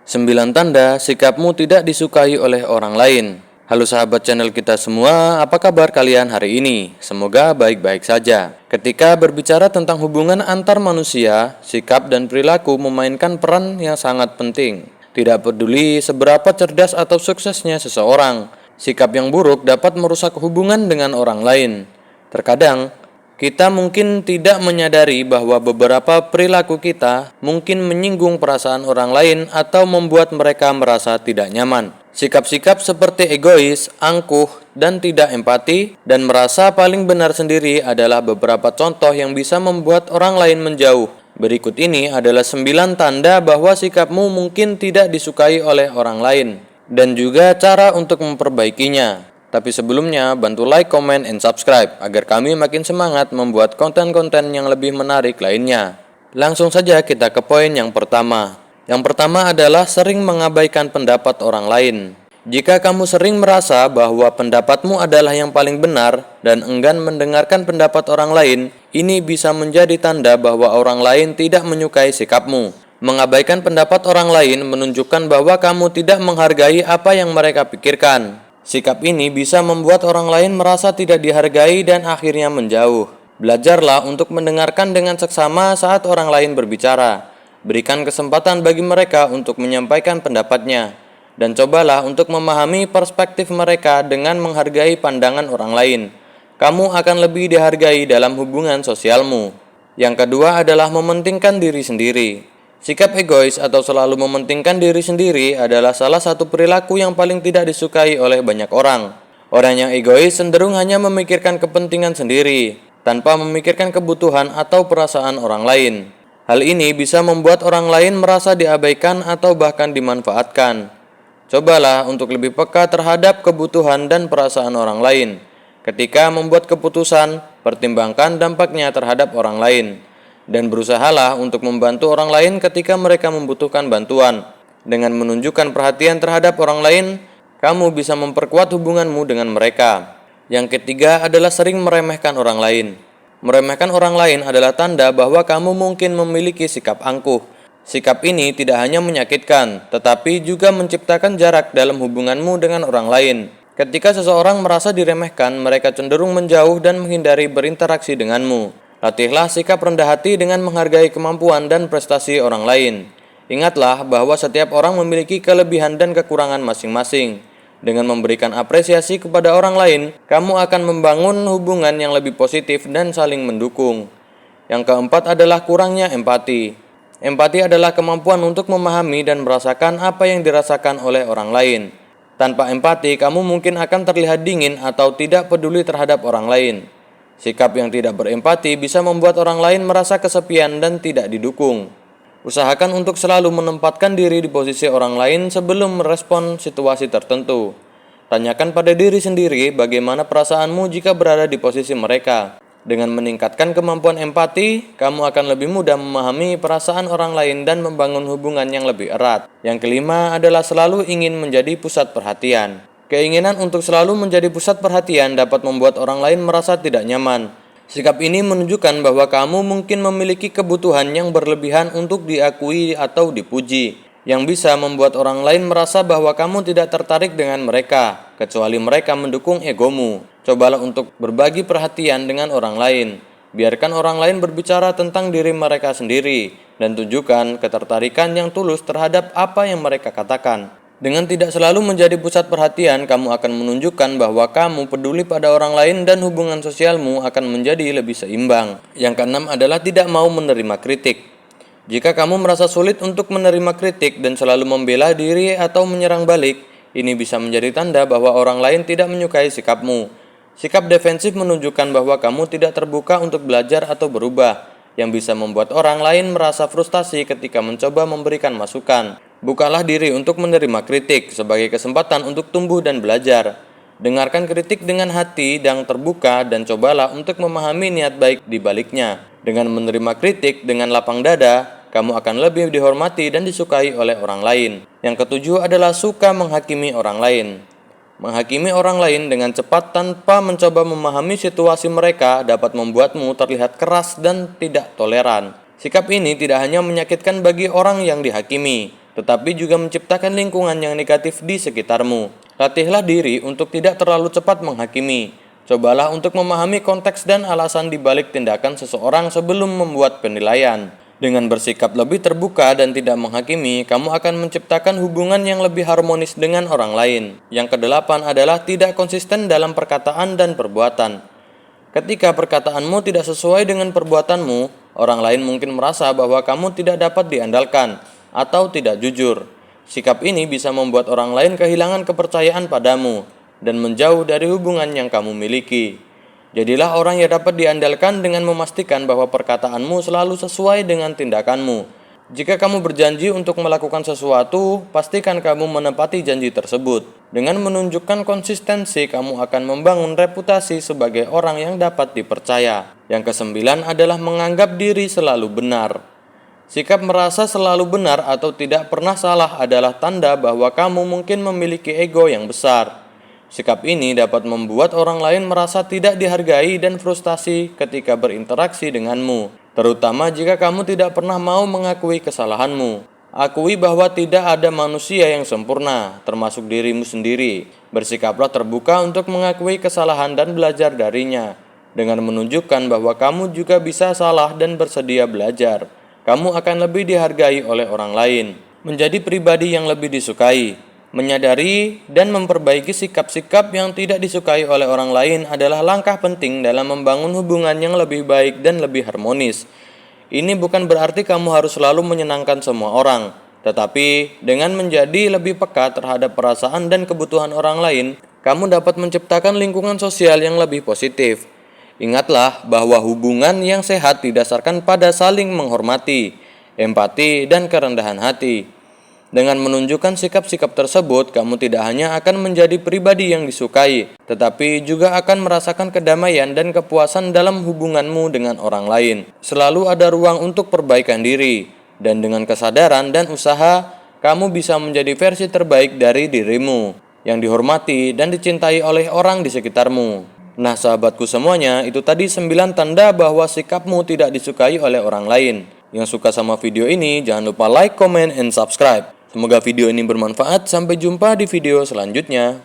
9 tanda sikapmu tidak disukai oleh orang lain. Halo sahabat channel kita semua, apa kabar kalian hari ini? Semoga baik-baik saja. Ketika berbicara tentang hubungan antar manusia, sikap dan perilaku memainkan peran yang sangat penting. Tidak peduli seberapa cerdas atau suksesnya seseorang, sikap yang buruk dapat merusak hubungan dengan orang lain. Terkadang, kita mungkin tidak menyadari bahwa beberapa perilaku kita mungkin menyinggung perasaan orang lain atau membuat mereka merasa tidak nyaman. Sikap-sikap seperti egois, angkuh, dan tidak empati, dan merasa paling benar sendiri adalah beberapa contoh yang bisa membuat orang lain menjauh. Berikut ini adalah 9 tanda bahwa sikapmu mungkin tidak disukai oleh orang lain, dan juga cara untuk memperbaikinya. Tapi sebelumnya, bantu like, comment, and subscribe agar kami makin semangat membuat konten-konten yang lebih menarik lainnya. Langsung saja kita ke poin yang pertama. Yang pertama adalah sering mengabaikan pendapat orang lain. Jika kamu sering merasa bahwa pendapatmu adalah yang paling benar dan enggan mendengarkan pendapat orang lain, ini bisa menjadi tanda bahwa orang lain tidak menyukai sikapmu. Mengabaikan pendapat orang lain menunjukkan bahwa kamu tidak menghargai apa yang mereka pikirkan. Sikap ini bisa membuat orang lain merasa tidak dihargai dan akhirnya menjauh. Belajarlah untuk mendengarkan dengan seksama saat orang lain berbicara. Berikan kesempatan bagi mereka untuk menyampaikan pendapatnya. Dan cobalah untuk memahami perspektif mereka dengan menghargai pandangan orang lain. Kamu akan lebih dihargai dalam hubungan sosialmu. Yang kedua adalah mementingkan diri sendiri. Sikap egois atau selalu mementingkan diri sendiri adalah salah satu perilaku yang paling tidak disukai oleh banyak orang. Orang yang egois cenderung hanya memikirkan kepentingan sendiri, tanpa memikirkan kebutuhan atau perasaan orang lain. Hal ini bisa membuat orang lain merasa diabaikan atau bahkan dimanfaatkan. Cobalah untuk lebih peka terhadap kebutuhan dan perasaan orang lain. Ketika membuat keputusan, pertimbangkan dampaknya terhadap orang lain. Dan berusahalah untuk membantu orang lain ketika mereka membutuhkan bantuan. Dengan menunjukkan perhatian terhadap orang lain, kamu bisa memperkuat hubunganmu dengan mereka. Yang ketiga adalah sering meremehkan orang lain. Meremehkan orang lain adalah tanda bahwa kamu mungkin memiliki sikap angkuh. Sikap ini tidak hanya menyakitkan, tetapi juga menciptakan jarak dalam hubunganmu dengan orang lain. Ketika seseorang merasa diremehkan, mereka cenderung menjauh dan menghindari berinteraksi denganmu. Latihlah sikap rendah hati dengan menghargai kemampuan dan prestasi orang lain. Ingatlah bahwa setiap orang memiliki kelebihan dan kekurangan masing-masing. Dengan memberikan apresiasi kepada orang lain, kamu akan membangun hubungan yang lebih positif dan saling mendukung. Yang keempat adalah kurangnya empati. Empati adalah kemampuan untuk memahami dan merasakan apa yang dirasakan oleh orang lain. Tanpa empati, kamu mungkin akan terlihat dingin atau tidak peduli terhadap orang lain. Sikap yang tidak berempati bisa membuat orang lain merasa kesepian dan tidak didukung. Usahakan untuk selalu menempatkan diri di posisi orang lain sebelum merespon situasi tertentu. Tanyakan pada diri sendiri bagaimana perasaanmu jika berada di posisi mereka. Dengan meningkatkan kemampuan empati, kamu akan lebih mudah memahami perasaan orang lain dan membangun hubungan yang lebih erat. Yang kelima adalah selalu ingin menjadi pusat perhatian. Keinginan untuk selalu menjadi pusat perhatian dapat membuat orang lain merasa tidak nyaman. Sikap ini menunjukkan bahwa kamu mungkin memiliki kebutuhan yang berlebihan untuk diakui atau dipuji, yang bisa membuat orang lain merasa bahwa kamu tidak tertarik dengan mereka, kecuali mereka mendukung egomu. Cobalah untuk berbagi perhatian dengan orang lain. Biarkan orang lain berbicara tentang diri mereka sendiri, dan tunjukkan ketertarikan yang tulus terhadap apa yang mereka katakan. Dengan tidak selalu menjadi pusat perhatian, kamu akan menunjukkan bahwa kamu peduli pada orang lain dan hubungan sosialmu akan menjadi lebih seimbang. Yang keenam adalah tidak mau menerima kritik. Jika kamu merasa sulit untuk menerima kritik dan selalu membela diri atau menyerang balik, ini bisa menjadi tanda bahwa orang lain tidak menyukai sikapmu. Sikap defensif menunjukkan bahwa kamu tidak terbuka untuk belajar atau berubah, yang bisa membuat orang lain merasa frustasi ketika mencoba memberikan masukan. Bukalah diri untuk menerima kritik sebagai kesempatan untuk tumbuh dan belajar. Dengarkan kritik dengan hati yang terbuka dan cobalah untuk memahami niat baik di baliknya. Dengan menerima kritik dengan lapang dada, kamu akan lebih dihormati dan disukai oleh orang lain. Yang ketujuh adalah suka menghakimi orang lain. Menghakimi orang lain dengan cepat tanpa mencoba memahami situasi mereka dapat membuatmu terlihat keras dan tidak toleran. Sikap ini tidak hanya menyakitkan bagi orang yang dihakimi, tetapi juga menciptakan lingkungan yang negatif di sekitarmu. Latihlah diri untuk tidak terlalu cepat menghakimi. Cobalah untuk memahami konteks dan alasan di balik tindakan seseorang sebelum membuat penilaian. Dengan bersikap lebih terbuka dan tidak menghakimi, kamu akan menciptakan hubungan yang lebih harmonis dengan orang lain. Yang kedelapan adalah tidak konsisten dalam perkataan dan perbuatan. Ketika perkataanmu tidak sesuai dengan perbuatanmu, orang lain mungkin merasa bahwa kamu tidak dapat diandalkan atau tidak jujur. Sikap ini bisa membuat orang lain kehilangan kepercayaan padamu dan menjauh dari hubungan yang kamu miliki. Jadilah orang yang dapat diandalkan dengan memastikan bahwa perkataanmu selalu sesuai dengan tindakanmu. Jika kamu berjanji untuk melakukan sesuatu, pastikan kamu menepati janji tersebut. Dengan menunjukkan konsistensi, kamu akan membangun reputasi sebagai orang yang dapat dipercaya. Yang kesembilan adalah menganggap diri selalu benar. Sikap merasa selalu benar atau tidak pernah salah adalah tanda bahwa kamu mungkin memiliki ego yang besar. Sikap ini dapat membuat orang lain merasa tidak dihargai dan frustasi ketika berinteraksi denganmu, terutama jika kamu tidak pernah mau mengakui kesalahanmu. Akui bahwa tidak ada manusia yang sempurna, termasuk dirimu sendiri. Bersikaplah terbuka untuk mengakui kesalahan dan belajar darinya, dengan menunjukkan bahwa kamu juga bisa salah dan bersedia belajar. Kamu akan lebih dihargai oleh orang lain, menjadi pribadi yang lebih disukai. Menyadari dan memperbaiki sikap-sikap yang tidak disukai oleh orang lain adalah langkah penting dalam membangun hubungan yang lebih baik dan lebih harmonis. Ini bukan berarti kamu harus selalu menyenangkan semua orang, tetapi dengan menjadi lebih peka terhadap perasaan dan kebutuhan orang lain, kamu dapat menciptakan lingkungan sosial yang lebih positif. Ingatlah bahwa hubungan yang sehat didasarkan pada saling menghormati, empati, dan kerendahan hati. Dengan menunjukkan sikap-sikap tersebut, kamu tidak hanya akan menjadi pribadi yang disukai, tetapi juga akan merasakan kedamaian dan kepuasan dalam hubunganmu dengan orang lain. Selalu ada ruang untuk perbaikan diri, dan dengan kesadaran dan usaha, kamu bisa menjadi versi terbaik dari dirimu, yang dihormati dan dicintai oleh orang di sekitarmu. Nah sahabatku semuanya, itu tadi 9 tanda bahwa sikapmu tidak disukai oleh orang lain. Yang suka sama video ini, jangan lupa like, comment, and subscribe. Semoga video ini bermanfaat. Sampai jumpa di video selanjutnya.